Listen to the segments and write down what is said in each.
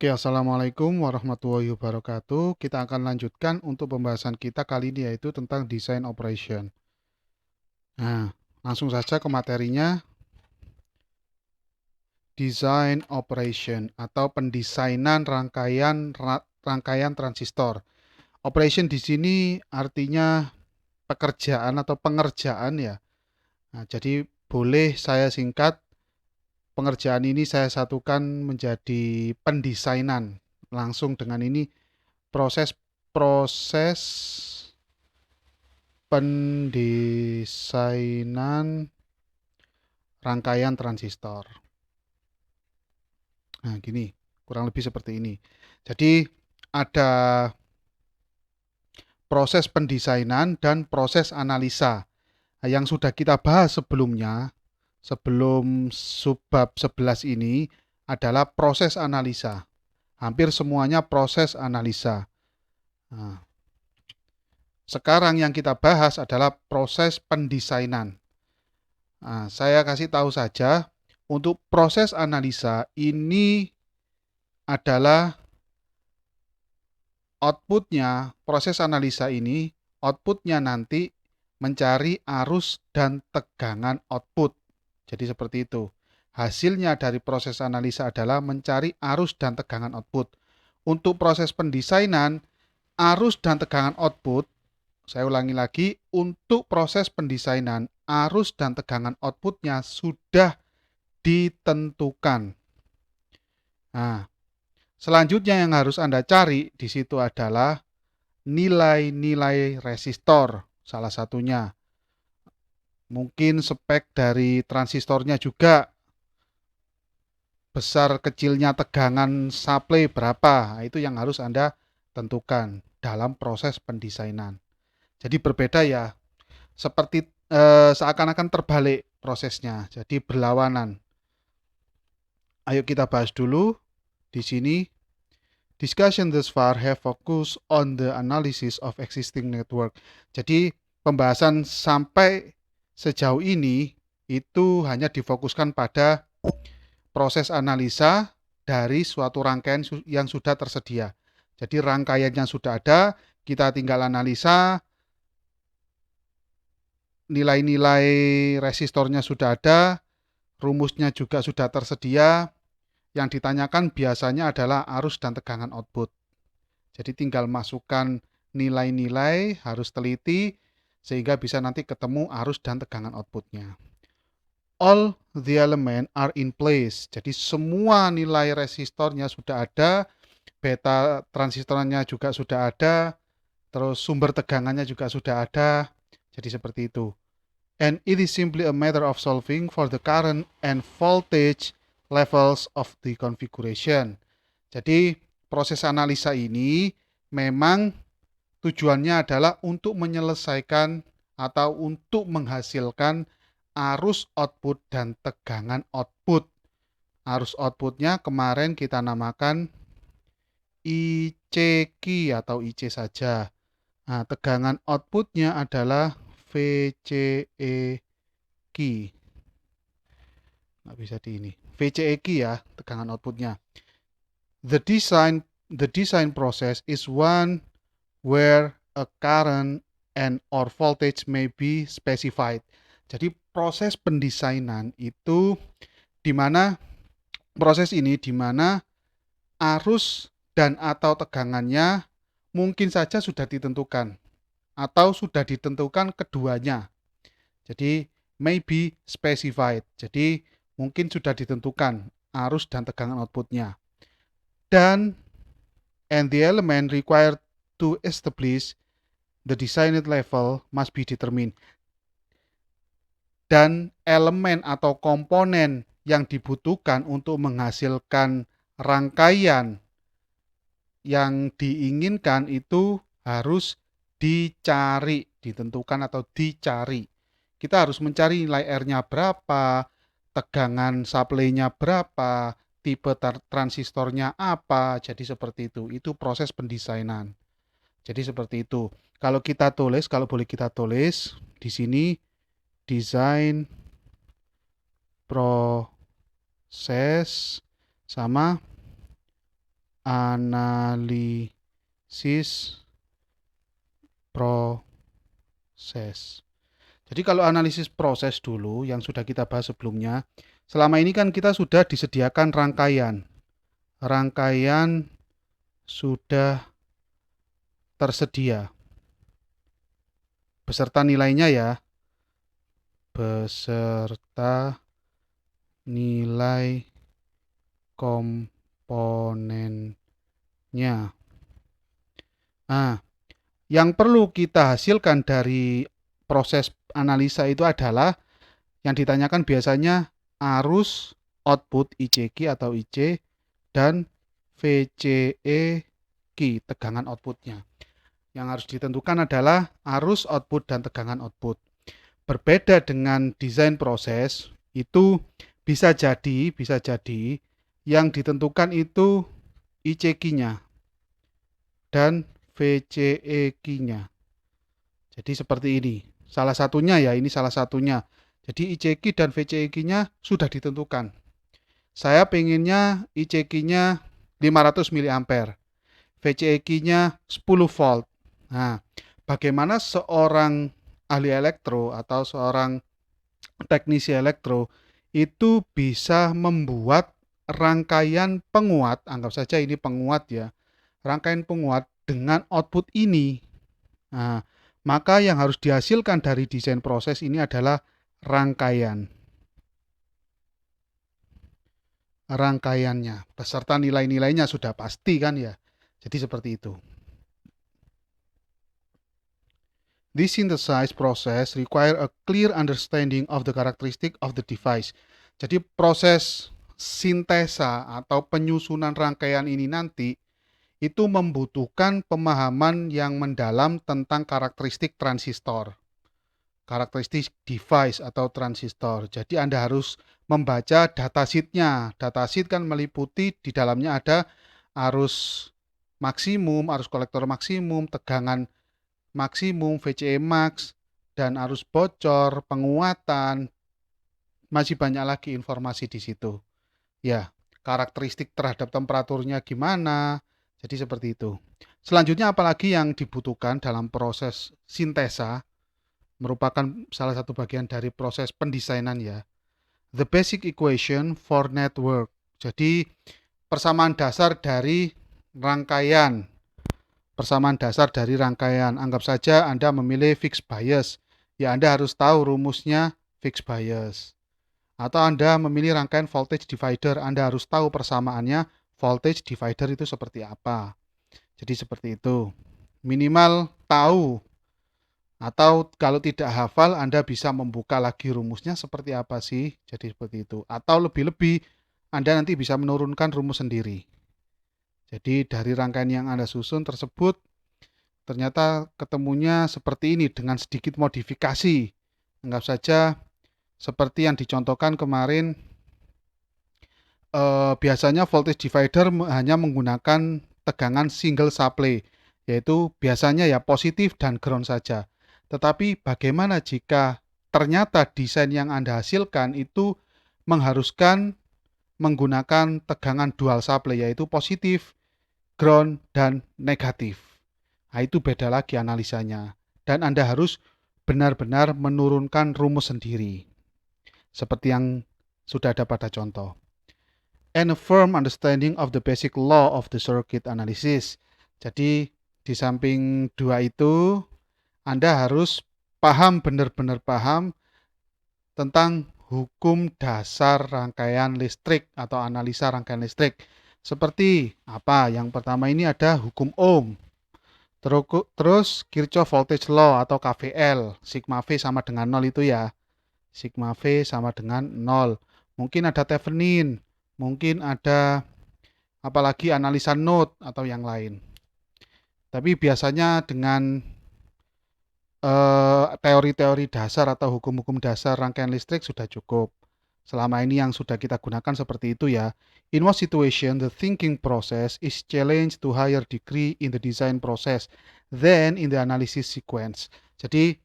Oke, assalamualaikum warahmatullahi wabarakatuh. Kita akan lanjutkan untuk pembahasan kita kali ini yaitu tentang design operation. Nah, langsung saja ke materinya. Design operation atau pendesainan rangkaian transistor. Operation di sini artinya pekerjaan atau pengerjaan ya. Nah, jadi boleh saya singkat pengerjaan ini saya satukan menjadi pendesainan. Langsung dengan ini proses pendesainan rangkaian transistor. Nah, gini, kurang lebih seperti ini. Jadi, ada proses pendesainan dan proses analisa. Nah, yang sudah kita bahas sebelumnya, sebelum subbab 11 ini adalah proses analisa. Hampir semuanya proses analisa. Nah, sekarang yang kita bahas adalah proses pendesainan. Nah, saya kasih tahu saja, untuk proses analisa ini adalah outputnya, proses analisa ini, outputnya nanti mencari arus dan tegangan output. Jadi seperti itu. Hasilnya dari proses analisa adalah mencari arus dan tegangan output. Untuk proses pendesainan, arus dan tegangan output, saya ulangi lagi, untuk proses pendesainan, arus dan tegangan outputnya sudah ditentukan. Nah, selanjutnya yang harus Anda cari di situ adalah nilai-nilai resistor, salah satunya. Mungkin spek dari transistornya juga, besar kecilnya tegangan supply berapa, itu yang harus Anda tentukan dalam proses pendesainan. Jadi berbeda ya, seperti seakan-akan terbalik prosesnya, jadi berlawanan. Ayo kita bahas dulu di sini. Discussion thus far have focused on the analysis of existing network. Jadi pembahasan sampai sejauh ini itu hanya difokuskan pada proses analisa dari suatu rangkaian yang sudah tersedia. Jadi rangkaian yang sudah ada, kita tinggal analisa, nilai-nilai resistornya sudah ada, rumusnya juga sudah tersedia. Yang ditanyakan biasanya adalah arus dan tegangan output. Jadi tinggal masukkan nilai-nilai, harus teliti, sehingga bisa nanti ketemu arus dan tegangan outputnya. All the element are in place. Jadi semua nilai resistornya sudah ada, beta transistornya juga sudah ada, terus sumber tegangannya juga sudah ada. Jadi seperti itu. And it is simply a matter of solving for the current and voltage levels of the configuration. Jadi proses analisa ini memang tujuannya adalah untuk menyelesaikan atau untuk menghasilkan arus output dan tegangan output. Arus outputnya kemarin kita namakan ICQ atau IC saja. Nah, tegangan outputnya adalah VCEQ. Nggak bisa di ini. VCEQ ya, tegangan outputnya. The design process is one where a current and or voltage may be specified. Jadi proses pendesainan itu di mana proses ini di mana arus dan atau tegangannya mungkin saja sudah ditentukan atau sudah ditentukan keduanya. Jadi may be specified. Jadi mungkin sudah ditentukan arus dan tegangan outputnya. Dan and the element required to establish the designed level must be determined. Dan elemen atau komponen yang dibutuhkan untuk menghasilkan rangkaian yang diinginkan itu harus dicari, ditentukan atau dicari. Kita harus mencari nilai R-nya berapa, tegangan supply-nya berapa, tipe transistornya apa, jadi seperti itu. Itu proses pendesainan. Jadi seperti itu. Kalau kita tulis, kalau boleh kita tulis di sini desain proses sama analisis proses. Jadi kalau analisis proses dulu yang sudah kita bahas sebelumnya, selama ini kan kita sudah disediakan rangkaian. Rangkaian sudah tersedia beserta nilainya ya, beserta nilai komponennya. Nah, yang perlu kita hasilkan dari proses analisa itu adalah yang ditanyakan biasanya arus, output ICQ atau IC, dan VCEQ, tegangan outputnya. Yang harus ditentukan adalah arus, output, dan tegangan output. Berbeda dengan desain proses, itu bisa jadi yang ditentukan itu ICQ-nya dan VCEQ-nya. Jadi seperti ini. Salah satunya ya, ini salah satunya. Jadi ICQ dan VCEQ-nya sudah ditentukan. Saya pengennya ICQ-nya 500 mA, VCEQ-nya 10 volt. Nah, bagaimana seorang ahli elektro atau seorang teknisi elektro itu bisa membuat rangkaian penguat, anggap saja ini penguat ya, rangkaian penguat dengan output ini. Nah, maka yang harus dihasilkan dari desain proses ini adalah rangkaiannya beserta nilai-nilainya sudah pasti kan ya. Jadi seperti itu. This synthesize process require a clear understanding of the characteristic of the device. Jadi proses sintesa atau penyusunan rangkaian ini nanti itu membutuhkan pemahaman yang mendalam tentang karakteristik transistor, karakteristik device atau transistor. Jadi Anda harus membaca datasheet-nya. Datasheet kan meliputi di dalamnya ada arus maksimum, arus kolektor maksimum, tegangan maksimum, VCE max, dan arus bocor, penguatan, masih banyak lagi informasi di situ. Ya, karakteristik terhadap temperaturnya gimana, jadi seperti itu. Selanjutnya apalagi yang dibutuhkan dalam proses sintesa, merupakan salah satu bagian dari proses pendesainan ya. The basic equation for network. Jadi persamaan dasar dari rangkaian anggap saja Anda memilih fixed bias, ya Anda harus tahu rumusnya fixed bias. Atau Anda memilih rangkaian voltage divider, Anda harus tahu persamaannya voltage divider itu seperti apa. Jadi seperti itu. Minimal tahu, atau kalau tidak hafal Anda bisa membuka lagi rumusnya seperti apa sih. Jadi seperti itu. Atau lebih-lebih Anda nanti bisa menurunkan rumus sendiri. Jadi dari rangkaian yang Anda susun tersebut ternyata ketemunya seperti ini dengan sedikit modifikasi. Anggap saja seperti yang dicontohkan kemarin, biasanya voltage divider hanya menggunakan tegangan single supply, yaitu biasanya ya positif dan ground saja. Tetapi bagaimana jika ternyata desain yang Anda hasilkan itu mengharuskan menggunakan tegangan dual supply, yaitu positif, ground, dan negatif. Nah, itu beda lagi analisanya. Dan Anda harus benar-benar menurunkan rumus sendiri. Seperti yang sudah ada pada contoh. And a firm understanding of the basic law of the circuit analysis. Jadi di samping dua itu, Anda harus paham, benar-benar paham tentang hukum dasar rangkaian listrik atau analisa rangkaian listrik. Seperti apa? Yang pertama ini ada hukum Ohm. Terus Kirchhoff Voltage Law atau KVL, sigma V sama dengan 0 itu ya. Sigma V sama dengan 0. Mungkin ada Thevenin, mungkin ada apalagi analisa node atau yang lain. Tapi biasanya dengan teori-teori dasar atau hukum-hukum dasar rangkaian listrik sudah cukup. Selama ini yang sudah kita gunakan seperti itu ya. In most situation, the thinking process is challenged to higher degree in the design process than in the analysis sequence. Jadi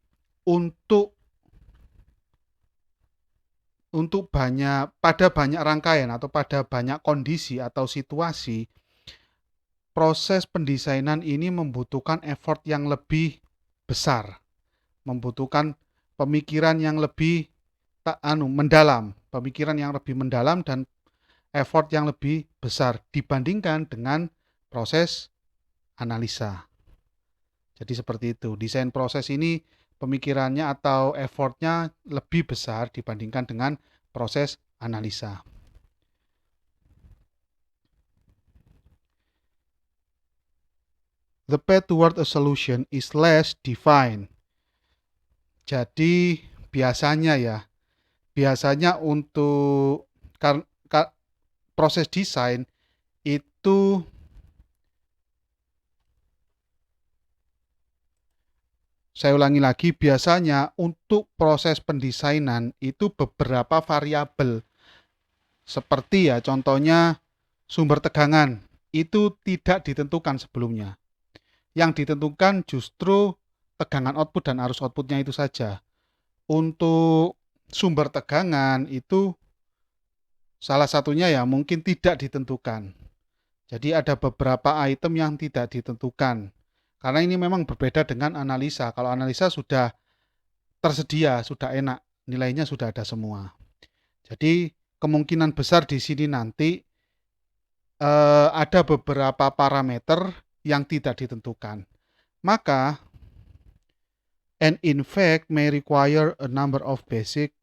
pada banyak rangkaian atau pada banyak kondisi atau situasi, proses pendesainan ini membutuhkan effort yang lebih besar, membutuhkan pemikiran yang lebih mendalam dan effort yang lebih besar dibandingkan dengan proses analisa. Jadi seperti itu. Desain proses ini pemikirannya atau effortnya lebih besar dibandingkan dengan proses analisa. The path toward a solution is less defined. Jadi biasanya untuk proses desain itu saya ulangi lagi, biasanya untuk proses pendesainan itu beberapa variabel. Seperti contohnya sumber tegangan itu tidak ditentukan sebelumnya. Yang ditentukan justru tegangan output dan arus outputnya itu saja. Untuk sumber tegangan itu salah satunya mungkin tidak ditentukan. Jadi ada beberapa item yang tidak ditentukan. Karena ini memang berbeda dengan analisa. Kalau analisa sudah tersedia, sudah enak, nilainya sudah ada semua. Jadi kemungkinan besar di sini nanti ada beberapa parameter yang tidak ditentukan. Maka and in fact may require a number of basic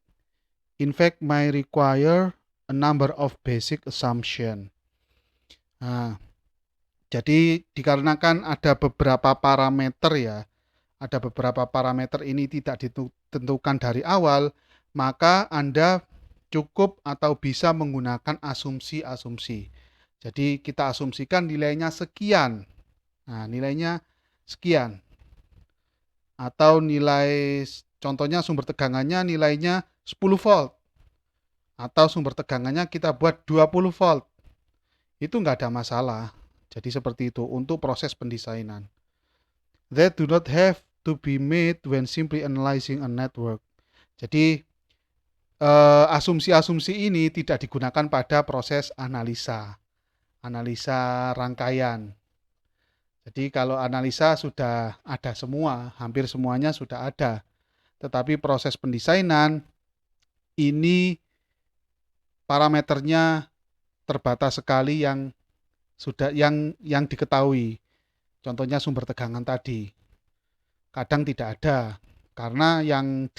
assumption. Nah, jadi dikarenakan ada beberapa parameter ini tidak ditentukan dari awal, maka Anda cukup atau bisa menggunakan asumsi-asumsi. Jadi kita asumsikan nilainya sekian. Nah, nilainya sekian. Atau nilai, contohnya sumber tegangannya nilainya 10 volt. Atau sumber tegangannya kita buat 20 volt. Itu nggak ada masalah. Jadi seperti itu untuk proses pendesainan. That do not have to be made when simply analyzing a network. Jadi asumsi-asumsi ini tidak digunakan pada proses analisa rangkaian. Jadi kalau analisa sudah ada semua, hampir semuanya sudah ada. Tetapi proses pendesainan ini parameternya terbatas sekali yang diketahui. Contohnya sumber tegangan tadi. Kadang tidak ada karena yang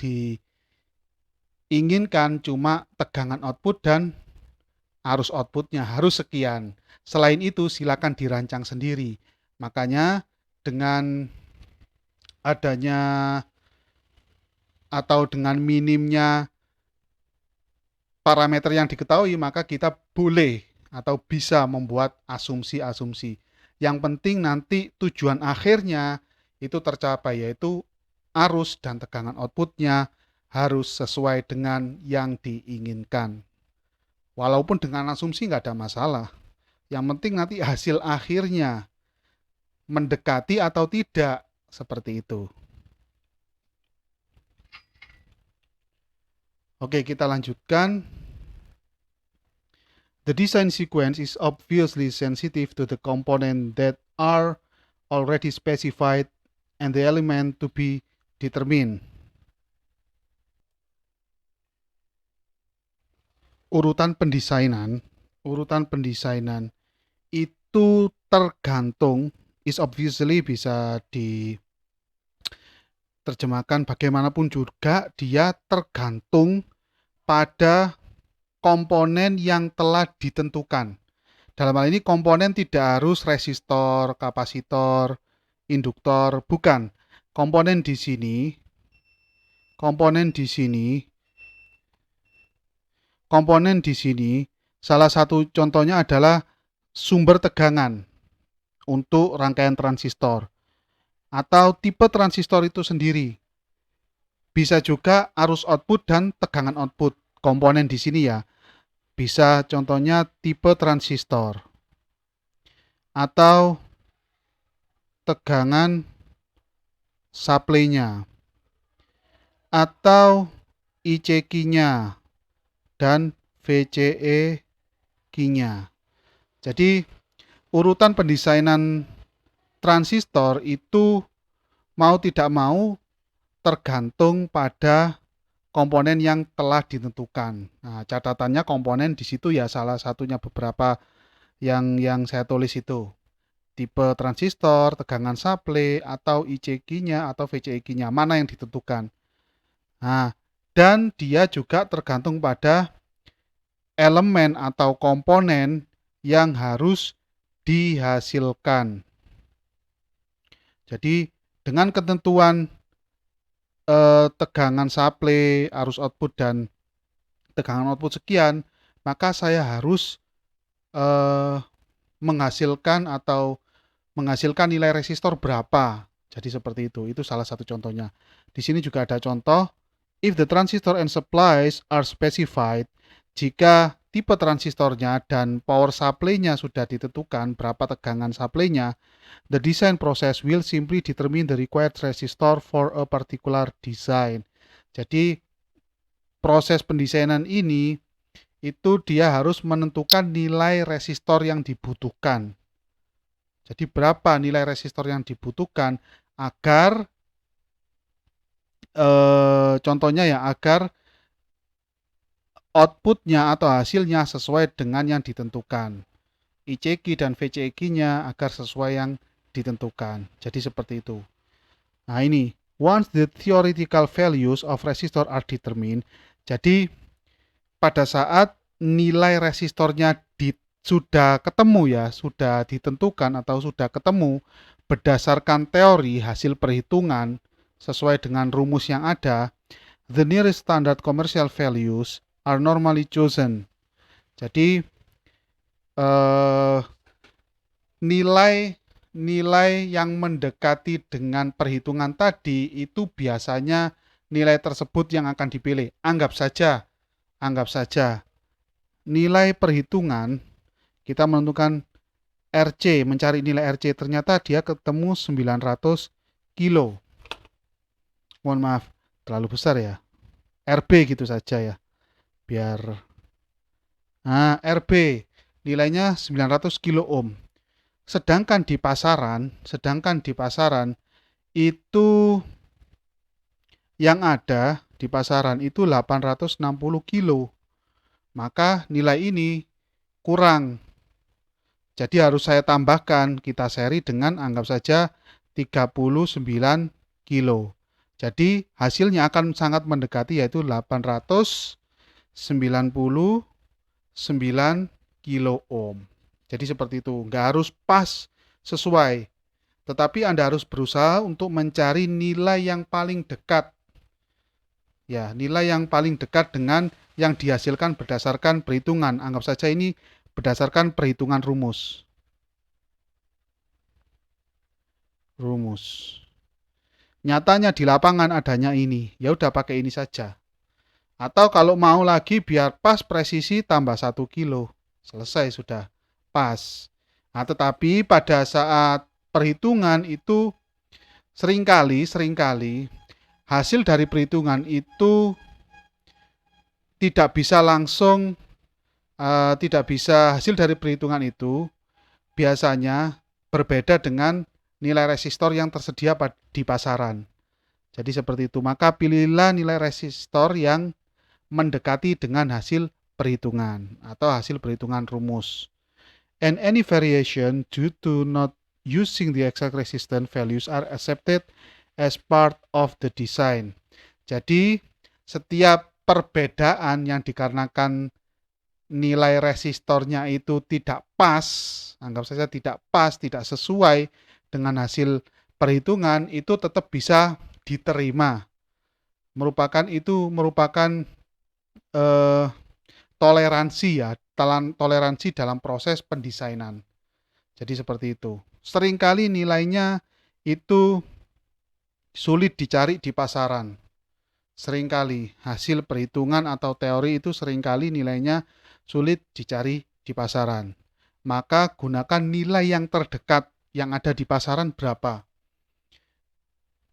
diinginkan cuma tegangan output dan arus outputnya harus sekian. Selain itu silakan dirancang sendiri. Makanya dengan adanya atau dengan minimnya parameter yang diketahui, maka kita boleh atau bisa membuat asumsi-asumsi. Yang penting nanti tujuan akhirnya itu tercapai, yaitu arus dan tegangan outputnya harus sesuai dengan yang diinginkan. Walaupun dengan asumsi nggak ada masalah. Yang penting nanti hasil akhirnya mendekati atau tidak, seperti itu. Oke, kita lanjutkan. The design sequence is obviously sensitive to the component that are already specified and the element to be determined. Urutan pendesainan itu tergantung, is obviously bisa diterjemahkan bagaimanapun juga, dia tergantung pada komponen yang telah ditentukan. Dalam hal ini komponen tidak harus resistor, kapasitor, induktor, bukan. Komponen di sini salah satu contohnya adalah sumber tegangan untuk rangkaian transistor atau tipe transistor itu sendiri. Bisa juga arus output dan tegangan output. Komponen di sini bisa contohnya tipe transistor atau tegangan supply-nya atau IC key-nya dan VCE key-nya. Jadi urutan pendesainan transistor itu mau tidak mau tergantung pada komponen yang telah ditentukan. Nah, catatannya komponen di situ ya salah satunya beberapa yang saya tulis itu. Tipe transistor, tegangan supply, atau ICQ-nya atau VCQ-nya, mana yang ditentukan. Nah, dan dia juga tergantung pada elemen atau komponen yang harus dihasilkan. Jadi, dengan ketentuan tegangan supply, arus output, dan tegangan output sekian, maka saya harus menghasilkan nilai resistor berapa. Jadi seperti itu salah satu contohnya. Di sini juga ada contoh, if the transistor and supplies are specified, jika tipe transistornya dan power supply-nya sudah ditentukan, berapa tegangan supply-nya, the design process will simply determine the required resistor for a particular design. Jadi proses pendesainan ini itu dia harus menentukan nilai resistor yang dibutuhkan. Jadi berapa nilai resistor yang dibutuhkan agar contohnya ya, agar outputnya atau hasilnya sesuai dengan yang ditentukan. ICQ dan VCQ-nya agar sesuai yang ditentukan. Jadi seperti itu. Nah ini, once the theoretical values of resistor are determined, jadi pada saat nilai resistornya sudah ketemu ya, sudah ditentukan atau sudah ketemu berdasarkan teori hasil perhitungan sesuai dengan rumus yang ada, the nearest standard commercial values are normally chosen. Jadi nilai yang mendekati dengan perhitungan tadi itu biasanya nilai tersebut yang akan dipilih. Anggap saja nilai perhitungan kita menentukan RC, mencari nilai RC, ternyata dia ketemu 900 kilo. Mohon maaf, terlalu besar ya. RB gitu saja ya. Biar RB nilainya 900 kilo ohm. Sedangkan di pasaran itu yang ada di pasaran itu 860 kilo. Maka nilai ini kurang. Jadi harus saya tambahkan, kita seri dengan anggap saja 39 kilo. Jadi hasilnya akan sangat mendekati, yaitu 899 kilo ohm. Jadi seperti itu, nggak harus pas sesuai. Tetapi Anda harus berusaha untuk mencari nilai yang paling dekat. Ya, nilai yang paling dekat dengan yang dihasilkan berdasarkan perhitungan. Anggap saja ini berdasarkan perhitungan rumus. Nyatanya di lapangan adanya ini, ya udah pakai ini saja. Atau kalau mau lagi biar pas presisi tambah 1 kilo. Selesai sudah pas. Nah, tetapi pada saat perhitungan itu seringkali hasil dari perhitungan itu tidak bisa langsung hasil dari perhitungan itu biasanya berbeda dengan nilai resistor yang tersedia di pasaran. Jadi seperti itu. Maka pilihlah nilai resistor yang mendekati dengan hasil perhitungan atau hasil perhitungan rumus. And any variation due to not using the exact resistance values are accepted as part of the design. Jadi setiap perbedaan yang dikarenakan nilai resistornya itu tidak pas, anggap saja tidak pas, tidak sesuai dengan hasil perhitungan, itu tetap bisa diterima. Itu merupakan toleransi ya, toleransi dalam proses pendesainan. Jadi seperti itu. Seringkali nilainya itu sulit dicari di pasaran. Seringkali hasil perhitungan atau teori itu seringkali nilainya sulit dicari di pasaran. Maka gunakan nilai yang terdekat yang ada di pasaran berapa.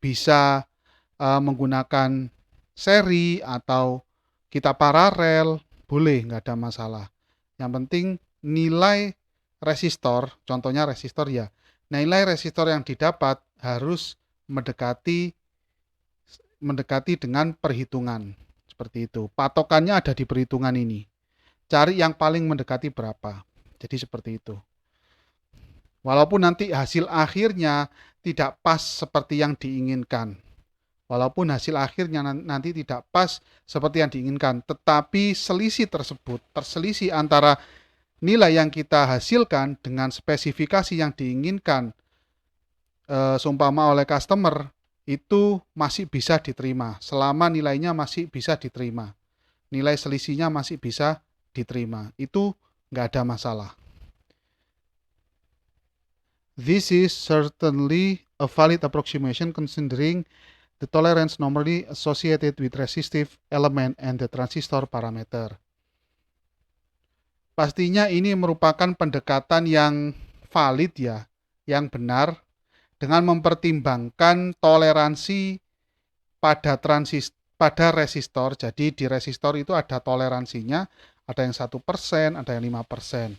Bisa menggunakan seri atau kita paralel, boleh, nggak ada masalah. Yang penting nilai resistor, contohnya resistor ya. Nilai resistor yang didapat harus mendekati dengan perhitungan. Seperti itu. Patokannya ada di perhitungan ini. Cari yang paling mendekati berapa. Jadi seperti itu. Walaupun nanti hasil akhirnya tidak pas seperti yang diinginkan. Walaupun hasil akhirnya nanti tidak pas seperti yang diinginkan, tetapi selisih tersebut, terselisih antara nilai yang kita hasilkan dengan spesifikasi yang diinginkan seumpama oleh customer, itu masih bisa diterima selama nilainya masih bisa diterima, nilai selisihnya masih bisa diterima, itu nggak ada masalah. This is certainly a valid approximation considering the tolerance normally associated with resistive element and the transistor parameter. Pastinya ini merupakan pendekatan yang valid ya, yang benar dengan mempertimbangkan toleransi pada resistor. Jadi di resistor itu ada toleransinya, ada yang 1%, ada yang 5%.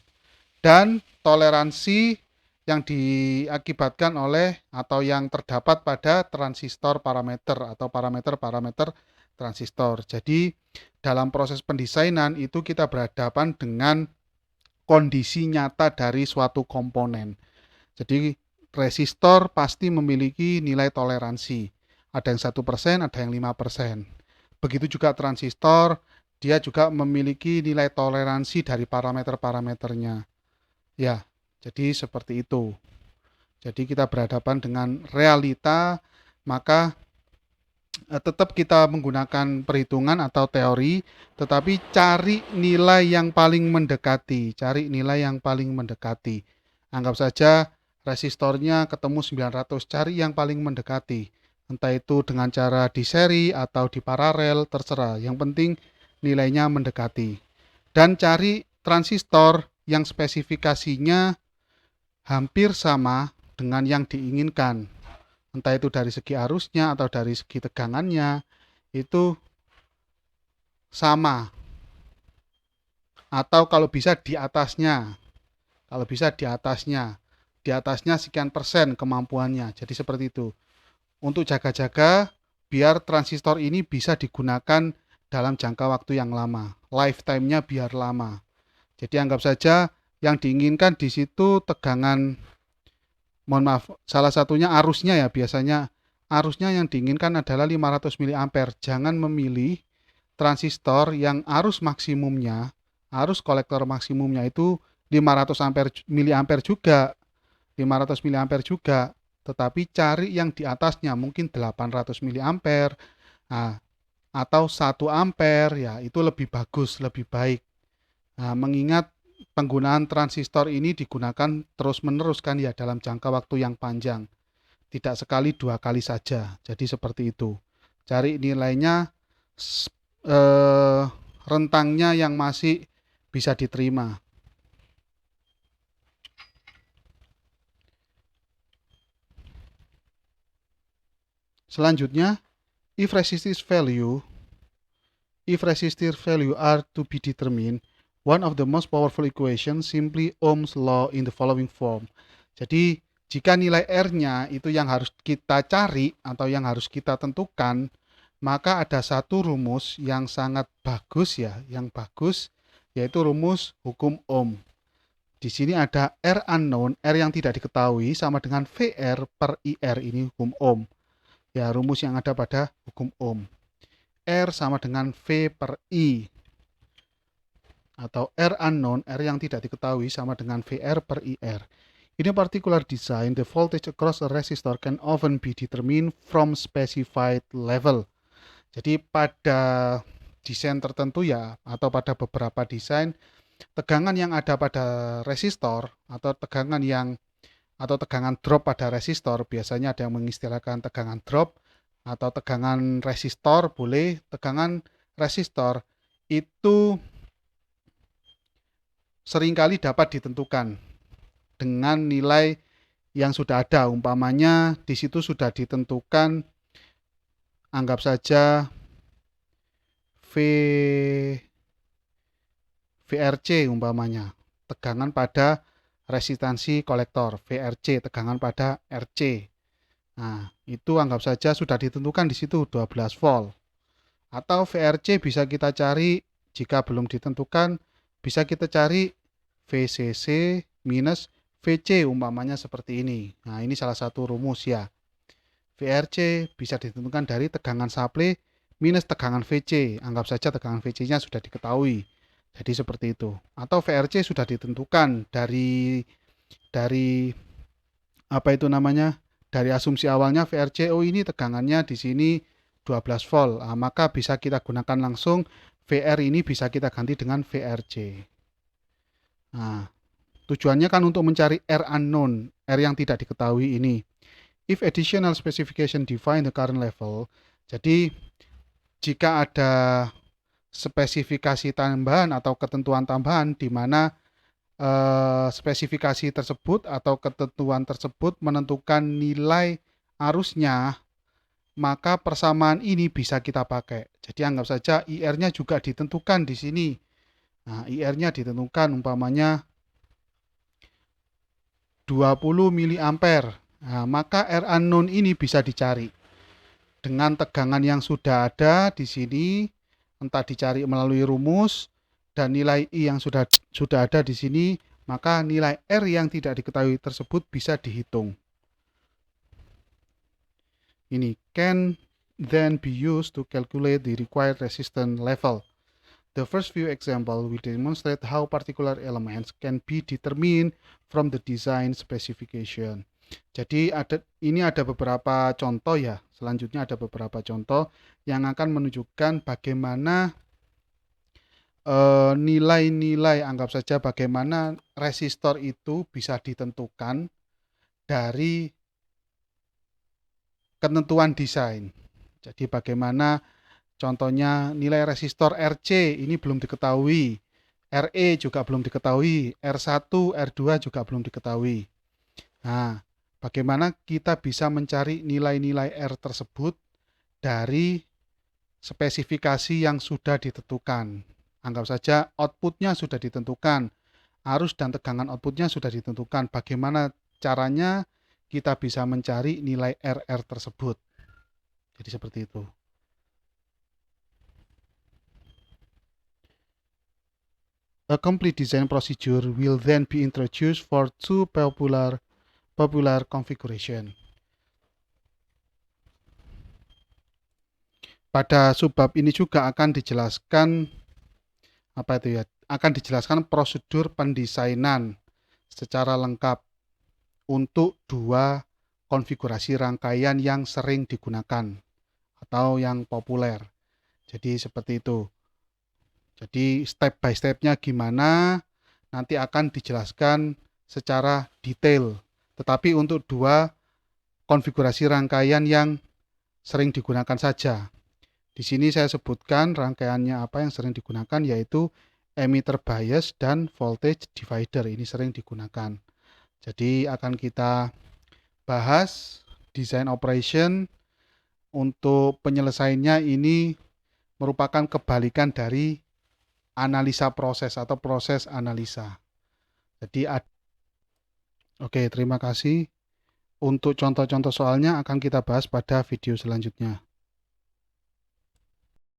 Dan toleransi yang diakibatkan oleh atau yang terdapat pada transistor parameter atau parameter transistor. Jadi dalam proses pendesainan itu kita berhadapan dengan kondisi nyata dari suatu komponen. Jadi resistor pasti memiliki nilai toleransi. Ada yang 1%, ada yang 5%. Begitu juga transistor, dia juga memiliki nilai toleransi dari parameter-parameternya. Ya, jadi seperti itu. Jadi kita berhadapan dengan realita, maka tetap kita menggunakan perhitungan atau teori, tetapi cari nilai yang paling mendekati, Anggap saja resistornya ketemu 900, cari yang paling mendekati. Entah itu dengan cara di seri atau di paralel, terserah. Yang penting nilainya mendekati. Dan cari transistor yang spesifikasinya hampir sama dengan yang diinginkan. Entah itu dari segi arusnya atau dari segi tegangannya, itu sama. Atau kalau bisa di atasnya. Di atasnya sekian persen kemampuannya. Jadi seperti itu. Untuk jaga-jaga biar transistor ini bisa digunakan dalam jangka waktu yang lama. Lifetime-nya biar lama. Jadi anggap saja yang diinginkan di situ tegangan, mohon maaf, salah satunya arusnya ya, biasanya arusnya yang diinginkan adalah 500 mA. Jangan memilih transistor yang arus maksimumnya, arus kolektor maksimumnya itu 500 mA juga, 500 mA juga, tetapi cari yang di atasnya mungkin 800 mA, nah, atau 1 ampere ya, itu lebih bagus, lebih baik. Nah, mengingat penggunaan transistor ini digunakan terus-menerus kan ya dalam jangka waktu yang panjang. Tidak sekali, 2 kali saja. Jadi seperti itu. Cari nilainya rentangnya yang masih bisa diterima. Selanjutnya, if resistive value are to be determined, one of the most powerful equations simply Ohm's law in the following form. Jadi jika nilai R-nya itu yang harus kita cari atau yang harus kita tentukan, maka ada satu rumus yang sangat bagus ya, yaitu rumus hukum Ohm. Di sini ada R unknown, R yang tidak diketahui sama dengan VR per IR, ini hukum Ohm. Ya, rumus yang ada pada hukum Ohm. R sama dengan V per I. Atau R unknown, R yang tidak diketahui sama dengan VR per IR. In a particular design, the voltage across a resistor can often be determined from specified level. Jadi pada desain tertentu ya, atau pada beberapa desain, tegangan yang ada pada resistor atau tegangan drop pada resistor, biasanya ada yang mengistilahkan tegangan drop atau tegangan resistor, boleh tegangan resistor itu seringkali dapat ditentukan dengan nilai yang sudah ada. Umpamanya di situ sudah ditentukan, anggap saja VRC umpamanya, tegangan pada resistansi kolektor, VRC, tegangan pada RC. Nah, itu anggap saja sudah ditentukan di situ 12 volt. Atau VRC bisa kita cari, jika belum ditentukan, bisa kita cari VCC minus VC, umpamanya seperti ini. Nah, ini salah satu rumus ya. VRC bisa ditentukan dari tegangan supply minus tegangan VC. Anggap saja tegangan VC-nya sudah diketahui. Jadi seperti itu. Atau VRC sudah ditentukan dari apa itu namanya? Dari asumsi awalnya VRC, oh ini tegangannya di sini 12 volt. Nah, maka bisa kita gunakan langsung VR ini bisa kita ganti dengan VRC. Nah, tujuannya kan untuk mencari R unknown, R yang tidak diketahui ini. If additional specification define the current level, jadi jika ada spesifikasi tambahan atau ketentuan tambahan di mana spesifikasi tersebut atau ketentuan tersebut menentukan nilai arusnya, maka persamaan ini bisa kita pakai. Jadi anggap saja IR-nya juga ditentukan di sini. Nah, IR-nya ditentukan umpamanya 20 mA. Nah, maka R unknown ini bisa dicari dengan tegangan yang sudah ada di sini, entah dicari melalui rumus dan nilai I yang sudah ada di sini, maka nilai R yang tidak diketahui tersebut bisa dihitung. Ini can then be used to calculate the required resistance level. The first few examples will demonstrate how particular elements can be determined from the design specification. Jadi ini ada beberapa contoh ya. Selanjutnya ada beberapa contoh yang akan menunjukkan bagaimana nilai-nilai, anggap saja bagaimana resistor itu bisa ditentukan dari ketentuan desain. Jadi bagaimana contohnya nilai resistor RC ini belum diketahui, RE juga belum diketahui, R1, R2 juga belum diketahui. Nah, bagaimana kita bisa mencari nilai-nilai R tersebut dari spesifikasi yang sudah ditentukan. Anggap saja outputnya sudah ditentukan, arus dan tegangan outputnya sudah ditentukan. Bagaimana caranya kita bisa mencari nilai RR tersebut. Jadi seperti itu. A complete design procedure will then be introduced for two popular configuration. Pada subbab ini juga akan dijelaskan apa itu ya? Akan dijelaskan prosedur pendesainan secara lengkap untuk dua konfigurasi rangkaian yang sering digunakan atau yang populer. Jadi seperti itu. Jadi step by stepnya gimana nanti akan dijelaskan secara detail. Tetapi untuk dua konfigurasi rangkaian yang sering digunakan saja. Di sini saya sebutkan rangkaiannya apa yang sering digunakan, yaitu emitter bias dan voltage divider. Ini sering digunakan. Jadi akan kita bahas design operation. Untuk penyelesaiannya ini merupakan kebalikan dari analisa proses atau proses analisa. Jadi oke, terima kasih. Untuk contoh-contoh soalnya akan kita bahas pada video selanjutnya.